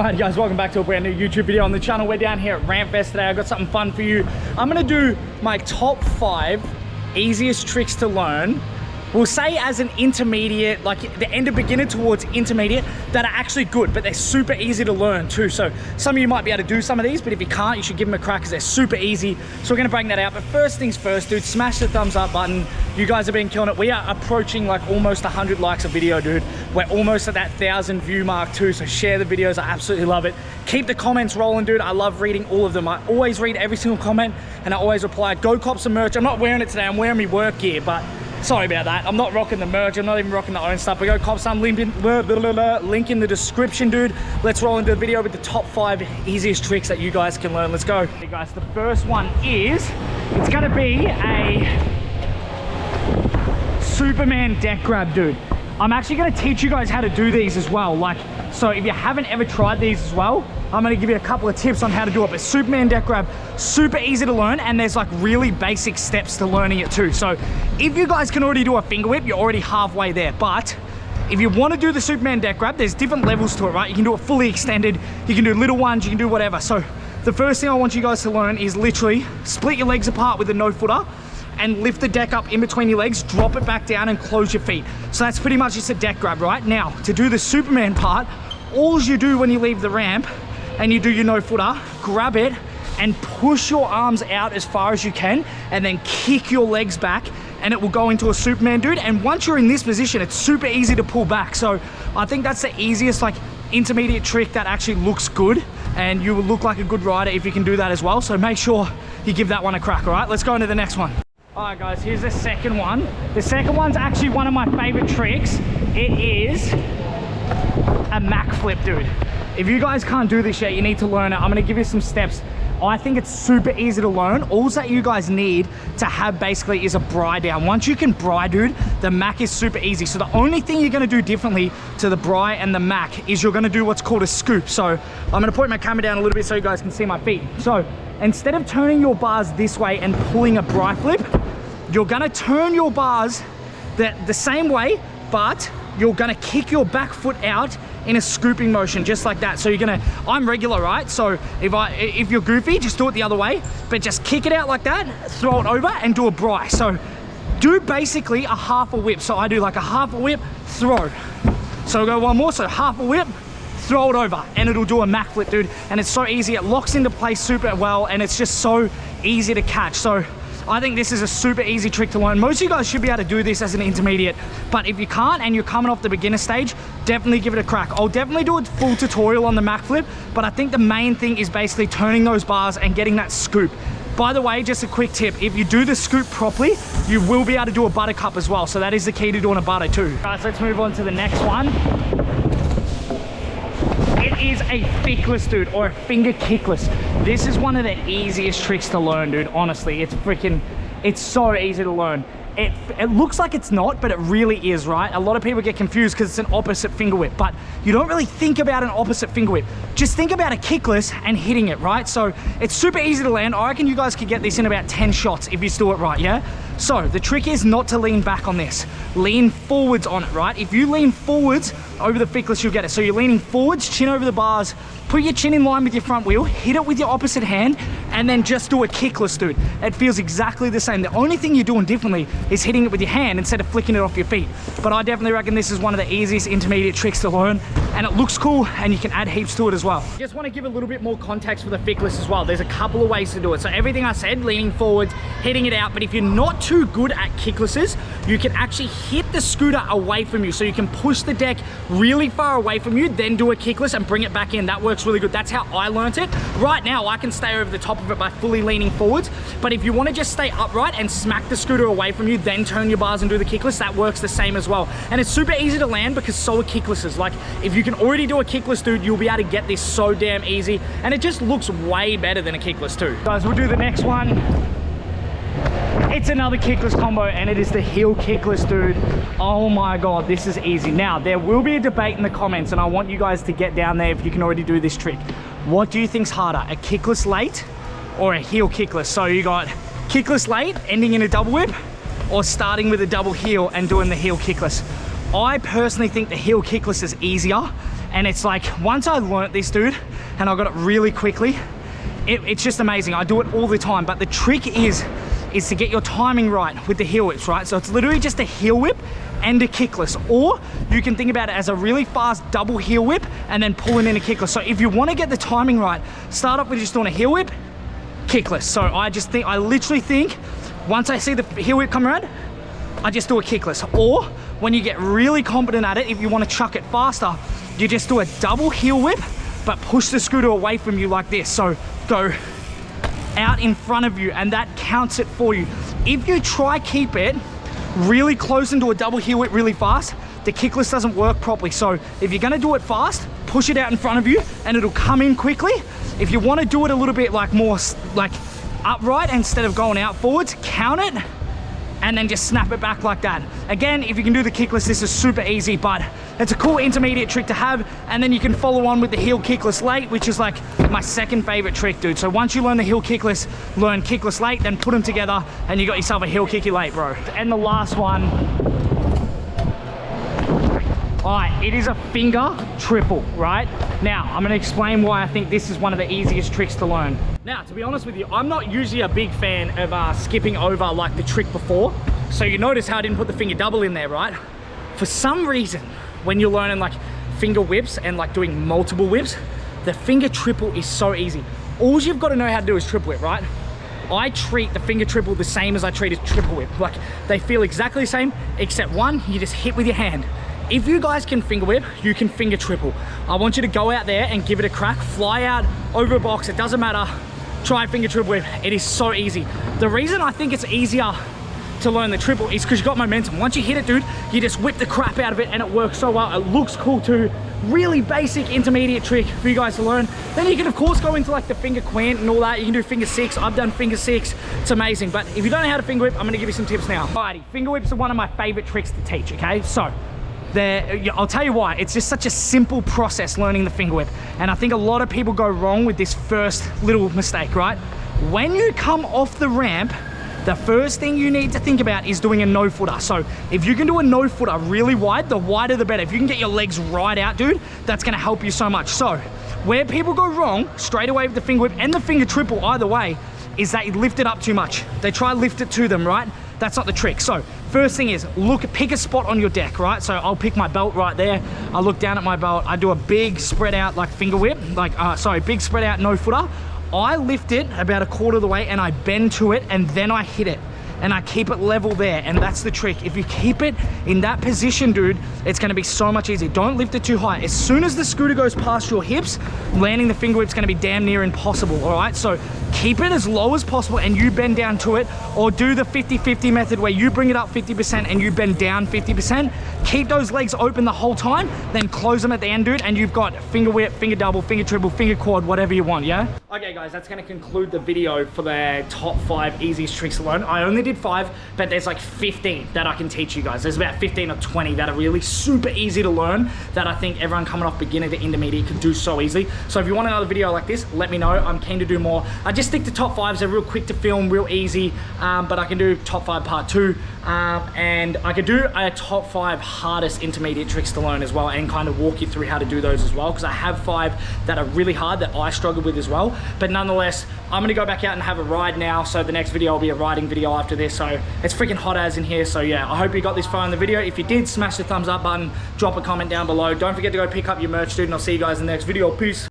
Alright guys, welcome back to a brand new YouTube video on the channel. We're down here at Ramp Fest today. I've got something fun for you. I'm gonna do my top 5 easiest tricks to learn. We'll say as an intermediate, like the end of beginner towards intermediate, that are actually good, but they're super easy to learn too. So some of you might be able to do some of these, but if you can't, you should give them a crack because they're super easy. So we're gonna bring that out. But first things first, dude, smash the thumbs up button. You guys have been killing it. We are approaching like almost 100 likes a video, dude. We're almost at that 1,000 view mark too. So share the videos, I absolutely love it. Keep the comments rolling, dude. I love reading all of them. I always read every single comment and I always reply. Go cop some merch. I'm not wearing it today, I'm wearing my work gear, but sorry about that. I'm not rocking the merch. I'm not even rocking the own stuff. But go cop some. Link in the description, dude. Let's roll into the video with the top 5 easiest tricks that you guys can learn. Let's go. Hey guys, the first one is, it's gonna be a Superman deck grab, dude. I'm actually gonna teach you guys how to do these as well. Like, so if you haven't ever tried these as well, I'm gonna give you a couple of tips on how to do it. But Superman deck grab, super easy to learn, and there's like really basic steps to learning it too. So if you guys can already do a finger whip, you're already halfway there. But if you wanna do the Superman deck grab, there's different levels to it, right? You can do it fully extended, you can do little ones, you can do whatever. So the first thing I want you guys to learn is literally split your legs apart with a no footer and lift the deck up in between your legs, drop it back down and close your feet. So that's pretty much just a deck grab, right? Now, to do the Superman part, all you do when you leave the ramp and you do your no footer, grab it and push your arms out as far as you can and then kick your legs back and it will go into a Superman, dude. And once you're in this position, it's super easy to pull back. So I think that's the easiest like intermediate trick that actually looks good, and you will look like a good rider if you can do that as well. So make sure you give that one a crack, all right? Let's go into the next one. All right guys, here's the second one. The second one's actually one of my favorite tricks. It is a Mac flip, dude. If you guys can't do this yet, you need to learn it. I'm gonna give you some steps. I think it's super easy to learn. All that you guys need to have basically is a bri down. Once you can bri, dude, the Mac is super easy. So the only thing you're gonna do differently to the bri and the Mac is you're gonna do what's called a scoop. So I'm gonna point my camera down a little bit so you guys can see my feet. So instead of turning your bars this way and pulling a bri flip, you're gonna turn your bars the same way, but you're gonna kick your back foot out in a scooping motion, just like that. So you're gonna, I'm regular, right? So if you're goofy, just do it the other way, but just kick it out like that, throw it over and do a bri. So do basically a half a whip. So I do like a half a whip, throw. So we'll go one more, so half a whip, throw it over, and it'll do a Mac flip, dude. And it's so easy, it locks into place super well, and it's just so easy to catch. So I think this is a super easy trick to learn. Most of you guys should be able to do this as an intermediate, but if you can't and you're coming off the beginner stage, definitely give it a crack. I'll definitely do a full tutorial on the Mac flip, but I think the main thing is basically turning those bars and getting that scoop. By the way, just a quick tip, if you do the scoop properly, you will be able to do a buttercup as well. So that is the key to doing a butter too. Guys, let's move on to the next one. It is a Kickless, dude, or a finger kickless. This is one of the easiest tricks to learn, dude. Honestly, it's so easy to learn. It looks like it's not, but it really is, right? A lot of people get confused because it's an opposite finger whip, but you don't really think about an opposite finger whip. Just think about a kickless and hitting it, right? So it's super easy to land. I reckon you guys could get this in about 10 shots if you do it right, yeah? So the trick is not to lean back on this. Lean forwards on it, right? If you lean forwards over the kickless, you'll get it. So you're leaning forwards, chin over the bars, put your chin in line with your front wheel, hit it with your opposite hand, and then just do a kickless, dude. It feels exactly the same. The only thing you're doing differently is hitting it with your hand instead of flicking it off your feet. But I definitely reckon this is one of the easiest intermediate tricks to learn, and it looks cool, and you can add heaps to it as well. Just want to give a little bit more context for the kickless as well. There's a couple of ways to do it. So everything I said, leaning forwards, hitting it out, but if you're not too good at kicklesses, you can actually hit the scooter away from you. So you can push the deck really far away from you, then do a kickless and bring it back in. That works really good. That's how I learned it. Right now, I can stay over the top of it by fully leaning forwards, but if you want to just stay upright and smack the scooter away from you, then turn your bars and do the kickless, that works the same as well. And it's super easy to land because so are kicklesses. Like, if you can already do a kickless, dude, you'll be able to get this so damn easy, and it just looks way better than a kickless too. Guys, we'll do the next one. It's another kickless combo, and it is the heel kickless, dude. Oh my God, this is easy. Now, there will be a debate in the comments, and I want you guys to get down there if you can already do this trick. What do you think's harder, a kickless late or a heel kickless? So you got kickless late, ending in a double whip, or starting with a double heel and doing the heel kickless. I personally think the heel kickless is easier, And it's like, once I learnt this, dude, and I got it really quickly, it's just amazing. I do it all the time. But the trick is to get your timing right with the heel whips, right? So it's literally just a heel whip and a kickless, or you can think about it as a really fast double heel whip and then pulling in a kickless. So if you want to get the timing right, start off with just doing a heel whip, kickless. So I literally think once I see the heel whip come around, I just do a kickless. Or when you get really competent at it, if you want to chuck it faster, you just do a double heel whip, but push the scooter away from you like this. So go out in front of you, and that counts it for you. If you try keep it really close into a double heel whip really fast, the kickless doesn't work properly. So if you're gonna do it fast, push it out in front of you and it'll come in quickly. If you wanna do it a little bit like more like upright instead of going out forwards, count it and then just snap it back like that. Again, if you can do the kickless, this is super easy, but it's a cool intermediate trick to have. And then you can follow on with the heel kickless late, which is like my second favorite trick, dude. So once you learn the heel kickless, learn kickless late, then put them together and you got yourself a heel kicky late, bro. And the last one, all right, it is a finger triple, right? Now, I'm gonna explain why I think this is one of the easiest tricks to learn. Now, to be honest with you, I'm not usually a big fan of skipping over like the trick before. So you notice how I didn't put the finger double in there, right? For some reason, when you're learning like finger whips and like doing multiple whips, the finger triple is so easy. All you've got to know how to do is triple whip, right? I treat the finger triple the same as I treat a triple whip. Like, they feel exactly the same, except one, you just hit with your hand. If you guys can finger whip, you can finger triple. I want you to go out there and give it a crack. Fly out over a box, it doesn't matter. Try finger triple whip, it is so easy. The reason I think it's easier to learn the triple is because you got momentum. Once you hit it, dude, you just whip the crap out of it and it works so well. It looks cool too. Really basic intermediate trick for you guys to learn. Then you can of course go into like the finger quint and all that. You can do finger six. I've done finger six. It's amazing. But if you don't know how to finger whip, I'm gonna give you some tips now. Alrighty, finger whips are one of my favorite tricks to teach, okay? So, I'll tell you why. It's just such a simple process learning the finger whip. And I think a lot of people go wrong with this first little mistake, right? When you come off the ramp, the first thing you need to think about is doing a no footer. So if you can do a no footer really wide, the wider the better. If you can get your legs right out, dude, that's gonna help you so much. So where people go wrong straight away with the finger whip and the finger triple either way is that you lift it up too much. They try to lift it to them, right? That's not the trick. So first thing is pick a spot on your deck, right? So I'll pick my belt right there. I look down at my belt. I do a big spread out like finger whip, big spread out no footer. I lift it about a quarter of the way and I bend to it and then I hit it. And I keep it level there, and that's the trick. If you keep it in that position, dude, it's gonna be so much easier. Don't lift it too high. As soon as the scooter goes past your hips, landing the finger whip's gonna be damn near impossible, all right? So keep it as low as possible and you bend down to it, or do the 50-50 method where you bring it up 50% and you bend down 50%. Keep those legs open the whole time, then close them at the end, dude, and you've got finger whip, finger double, finger triple, finger quad, whatever you want, yeah? Okay, guys, that's gonna conclude the video for the top 5 easiest tricks to learn. I only did 5, but there's like 15 that I can teach you guys. There's about 15 or 20 that are really super easy to learn that I think everyone coming off beginner to intermediate could do so easily. So if you want another video like this, let me know. I'm keen to do more. I just stick to top 5s. They're real quick to film, real easy, but I can do top 5 part 2, and I could do a top 5 hardest intermediate tricks to learn as well, and kind of walk you through how to do those as well, because I have 5 that are really hard that I struggle with as well. But nonetheless, I'm gonna go back out and have a ride now, so the next video will be a riding video after this. So it's freaking hot as in here. So yeah, I hope you got this far in the video. If you did, smash the thumbs up button, drop a comment down below. Don't forget to go pick up your merch, dude, and I'll see you guys in the next video. Peace.